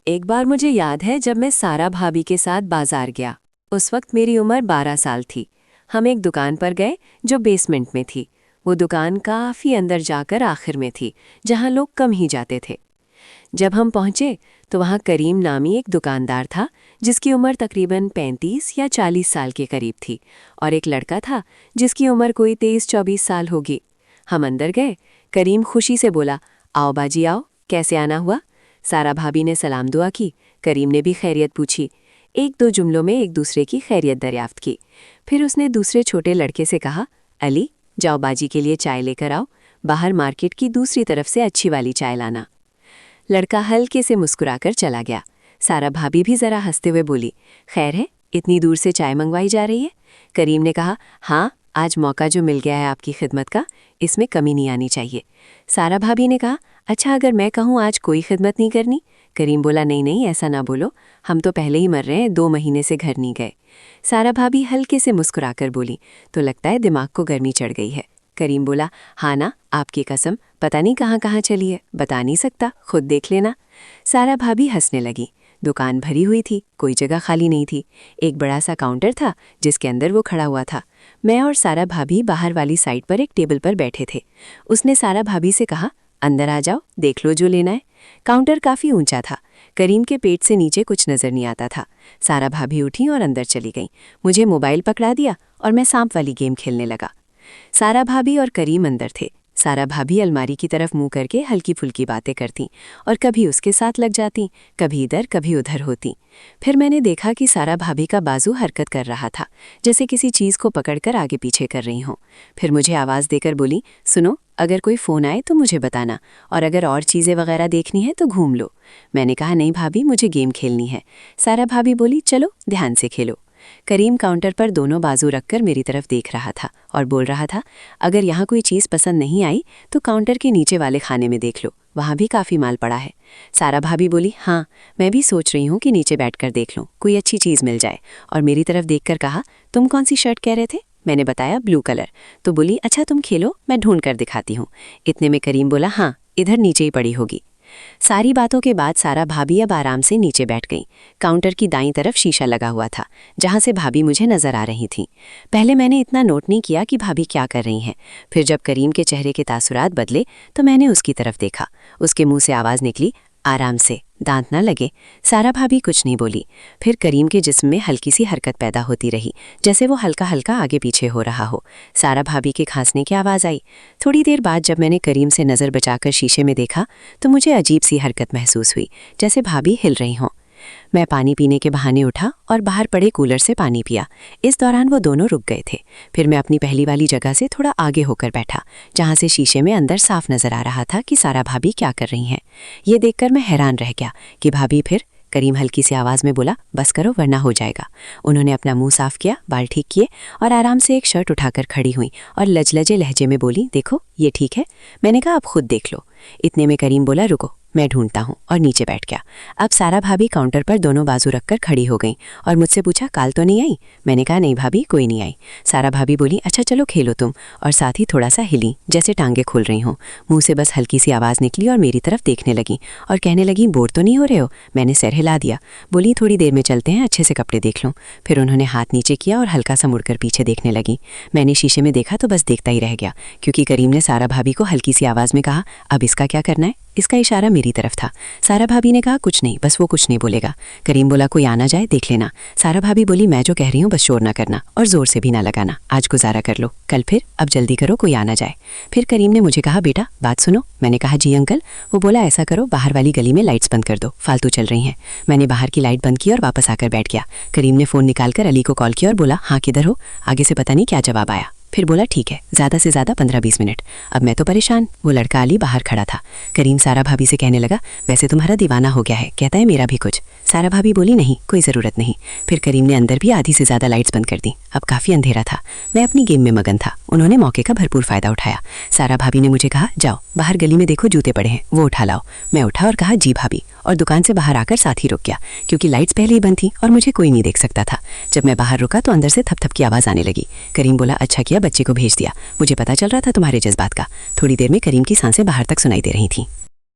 एक बार मुझे याद है जब मैं सारा भाभी के साथ बाजार गया। उस वक्त मेरी उम्र 12 साल थी। हम एक दुकान पर गए जो बेसमेंट में थी। वो दुकान काफ़ी अंदर जाकर आखिर में थी, जहाँ लोग कम ही जाते थे। जब हम पहुँचे तो वहाँ करीम नामी एक दुकानदार था, जिसकी उम्र तकरीबन 35 या 40 साल के करीब थी, और एक लड़का था जिसकी उम्र कोई 23-24 साल होगी। हम अंदर गए। करीम खुशी से बोला, आओ बाजी आओ, कैसे आना हुआ? सारा भाभी ने सलाम दुआ की। करीम ने भी खैरियत पूछी। एक दो जुमलों में एक दूसरे की खैरियत दरियाफ्त की। फिर उसने दूसरे छोटे लड़के से कहा, अली जाओ बाजी के लिए चाय लेकर आओ, बाहर मार्केट की दूसरी तरफ से अच्छी वाली चाय लाना। लड़का हल्के से मुस्कुराकर चला गया। सारा भाभी भी जरा हंसते हुए बोली, खैर है, इतनी दूर से चाय मंगवाई जा रही है? करीम ने कहा, हाँ, आज मौका जो मिल गया है आपकी खिदमत का, इसमें कमी नहीं आनी चाहिए। सारा भाभी ने कहा, अच्छा अगर मैं कहूँ आज कोई खिदमत नहीं करनी? करीम बोला, नहीं नहीं, ऐसा ना बोलो, हम तो पहले ही मर रहे हैं, 2 महीने से घर नहीं गए। सारा भाभी हल्के से मुस्कुराकर बोली, तो लगता है दिमाग को गर्मी चढ़ गई है। करीम बोला, हाँ ना, आपकी कसम, पता नहीं कहाँ कहाँ चली है, बता नहीं सकता, खुद देख लेना। सारा भाभी हंसने लगी। दुकान भरी हुई थी, कोई जगह खाली नहीं थी। एक बड़ा सा काउंटर था जिसके अंदर वो खड़ा हुआ था। मैं और सारा भाभी बाहर वाली साइड पर एक टेबल पर बैठे थे। उसने सारा भाभी से कहा, अंदर आ जाओ, देख लो जो लेना है। काउंटर काफ़ी ऊंचा था। करीम के पेट से नीचे कुछ नज़र नहीं आता था। सारा भाभी उठी और अंदर चली गई। मुझे मोबाइल पकड़ा दिया और मैं सांप वाली गेम खेलने लगा। सारा भाभी और करीम अंदर थे। सारा भाभी अलमारी की तरफ मुंह करके हल्की फुल्की बातें करती और कभी उसके साथ लग जाती, कभी इधर कभी उधर होती। फिर मैंने देखा कि सारा भाभी का बाजू हरकत कर रहा था, जैसे किसी चीज़ को पकड़कर आगे पीछे कर रही हों। फिर मुझे आवाज़ देकर बोली, सुनो, अगर कोई फ़ोन आए तो मुझे बताना, और अगर और चीज़ें वगैरह देखनी है तो घूम लो। मैंने कहा, नहीं भाभी, मुझे गेम खेलनी है। सारा भाभी बोली, चलो ध्यान से खेलो। करीम काउंटर पर दोनों बाजू रखकर मेरी तरफ देख रहा था और बोल रहा था, अगर यहाँ कोई चीज़ पसंद नहीं आई तो काउंटर के नीचे वाले खाने में देख लो, वहाँ भी काफ़ी माल पड़ा है। सारा भाभी बोली, हाँ, मैं भी सोच रही हूँ कि नीचे बैठकर देख लूँ, कोई अच्छी चीज़ मिल जाए, और मेरी तरफ देखकर कहा, तुम कौन सी शर्ट कह रहे थे? मैंने बताया, ब्लू कलर। तो बोली, अच्छा तुम खेलो, मैं ढूंढ कर दिखाती हूँ। इतने में करीम बोला, हाँ, इधर नीचे ही पड़ी होगी। सारी बातों के बाद सारा भाभी अब आराम से नीचे बैठ गई। काउंटर की दाईं तरफ शीशा लगा हुआ था, जहां से भाभी मुझे नजर आ रही थी। पहले मैंने इतना नोट नहीं किया कि भाभी क्या कर रही हैं। फिर जब करीम के चेहरे के तासुरात बदले तो मैंने उसकी तरफ देखा। उसके मुंह से आवाज़ निकली, आराम से, दांत ना लगे। सारा भाभी कुछ नहीं बोली। फिर करीम के जिस्म में हल्की सी हरकत पैदा होती रही, जैसे वो हल्का हल्का आगे पीछे हो रहा हो। सारा भाभी के खांसने की आवाज़ आई। थोड़ी देर बाद जब मैंने करीम से नज़र बचाकर शीशे में देखा तो मुझे अजीब सी हरकत महसूस हुई, जैसे भाभी हिल रही हों। मैं पानी पीने के बहाने उठा और बाहर पड़े कूलर से पानी पिया। इस दौरान वो दोनों रुक गए थे। फिर मैं अपनी पहली वाली जगह से थोड़ा आगे होकर बैठा, जहाँ से शीशे में अंदर साफ नजर आ रहा था कि सारा भाभी क्या कर रही हैं। ये देखकर मैं हैरान रह गया कि भाभी फिर। करीम हल्की सी आवाज़ में बोला, बस करो वरना हो जाएगा। उन्होंने अपना मुंह साफ किया, बाल ठीक किए और आराम से एक शर्ट उठाकर खड़ी हुई और लजलजे लहजे में बोली, देखो ये ठीक है? मैंने कहा, अब खुद देख लो। इतने में करीम बोला, रुको, मैं ढूंढता हूँ, और नीचे बैठ गया। अब सारा भाभी काउंटर पर दोनों बाजू रखकर खड़ी हो गई और मुझसे पूछा, काल तो नहीं आई? मैंने कहा, नहीं भाभी, कोई नहीं आई। सारा भाभी बोली, अच्छा चलो खेलो तुम, और साथ ही थोड़ा सा हिली, जैसे टांगे खुल रही हों। मुंह से बस हल्की सी आवाज़ निकली और मेरी तरफ देखने लगी और कहने लगी, बोर तो नहीं हो रहे हो? मैंने सिर हिला दिया। बोली, थोड़ी देर में चलते हैं, अच्छे से कपड़े देख लूँ। फिर उन्होंने हाथ नीचे किया और हल्का सा मुड़कर पीछे देखने लगी। मैंने शीशे में देखा तो बस देखता ही रह गया, क्योंकि करीम ने सारा भाभी को हल्की सी आवाज़ में कहा, अब इसका क्या करना है? इसका इशारा मेरी तरफ था। सारा भाभी ने कहा, कुछ नहीं, बस वो कुछ नहीं बोलेगा। करीम बोला, कोई आना जाए देख लेना। सारा भाभी बोली, मैं जो कह रही हूँ बस शोर ना करना और ज़ोर से भी ना लगाना, आज गुजारा कर लो, कल फिर, अब जल्दी करो, कोई आना जाए। फिर करीम ने मुझे कहा, बेटा बात सुनो। मैंने कहा, जी अंकल। वो बोला, ऐसा करो, बाहर वाली गली में लाइट्स बंद कर दो, फालतू चल रही हैं। मैंने बाहर की लाइट बंद की और वापस आकर बैठ गया। करीम ने फ़ोन निकालकर अली को कॉल किया और बोला, हाँ किधर हो? आगे से पता नहीं क्या जवाब आया। फिर बोला, ठीक है, ज़्यादा से ज़्यादा 15-20 मिनट। अब मैं तो परेशान। वो लड़का अली बाहर खड़ा था। करीम सारा भाभी से कहने लगा, वैसे तुम्हारा दीवाना हो गया है, कहता है मेरा भी कुछ। सारा भाभी बोली, नहीं, कोई ज़रूरत नहीं। फिर करीम ने अंदर भी आधी से ज़्यादा लाइट्स बंद कर दी। अब काफ़ी अंधेरा था। मैं अपनी गेम में मगन था। उन्होंने मौके का भरपूर फ़ायदा उठाया। सारा भाभी ने मुझे कहा, जाओ बाहर गली में देखो, जूते पड़े हैं, वो उठा लाओ। मैं उठा और कहा, जी भाभी, और दुकान से बाहर आकर साथ ही रुक गया, क्योंकि लाइट्स पहले ही बंद थी और मुझे कोई नहीं देख सकता था। जब मैं बाहर रुका तो अंदर से थप थप की आवाज़ आने लगी। करीम बोला, अच्छा किया बच्चे को भेज दिया, मुझे पता चल रहा था तुम्हारे जज्बात का। थोड़ी देर में करीम की सांसें बाहर तक सुनाई दे रही थीं।